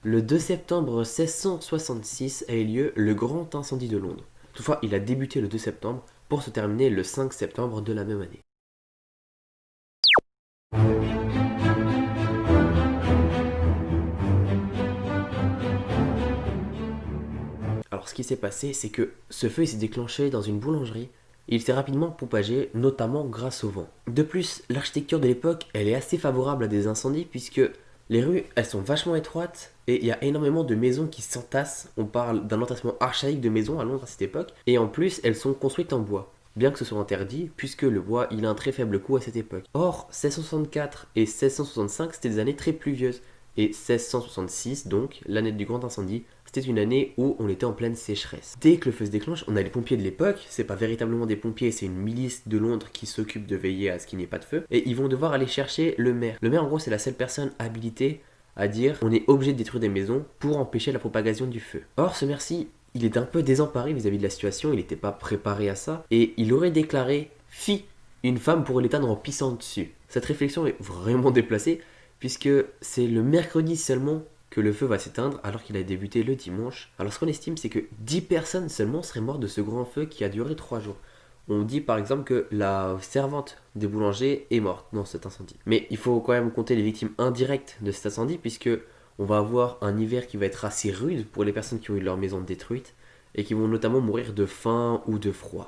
Le 2 septembre 1666 a eu lieu le grand incendie de Londres. Toutefois, il a débuté le 2 septembre pour se terminer le 5 septembre de la même année. Alors ce qui s'est passé, c'est que ce feu s'est déclenché dans une boulangerie et il s'est rapidement propagé, notamment grâce au vent. De plus, l'architecture de l'époque, elle est assez favorable à des incendies puisque les rues, elles sont vachement étroites et il y a énormément de maisons qui s'entassent. On parle d'un entassement archaïque de maisons à Londres à cette époque et en plus, elles sont construites en bois. Bien que ce soit interdit, puisque le bois il a un très faible coût à cette époque. Or, 1664 et 1665 c'était des années très pluvieuses, et 1666 donc, l'année du grand incendie, c'était une année où on était en pleine sécheresse. Dès que le feu se déclenche, on a les pompiers de l'époque, c'est pas véritablement des pompiers, c'est une milice de Londres qui s'occupe de veiller à ce qu'il n'y ait pas de feu, et ils vont devoir aller chercher le maire. Le maire, en gros, c'est la seule personne habilitée à dire on est obligé de détruire des maisons pour empêcher la propagation du feu. Or, ce maire-ci, il était un peu désemparé vis-à-vis de la situation, il n'était pas préparé à ça, et il aurait déclaré fi une femme pour l'éteindre en pissant dessus. Cette réflexion est vraiment déplacée, puisque c'est le mercredi seulement que le feu va s'éteindre alors qu'il a débuté le dimanche. Alors ce qu'on estime, c'est que 10 personnes seulement seraient mortes de ce grand feu qui a duré 3 jours. On dit par exemple que la servante des boulangers est morte dans cet incendie. Mais il faut quand même compter les victimes indirectes de cet incendie puisque on va avoir un hiver qui va être assez rude pour les personnes qui ont eu leur maison détruite et qui vont notamment mourir de faim ou de froid.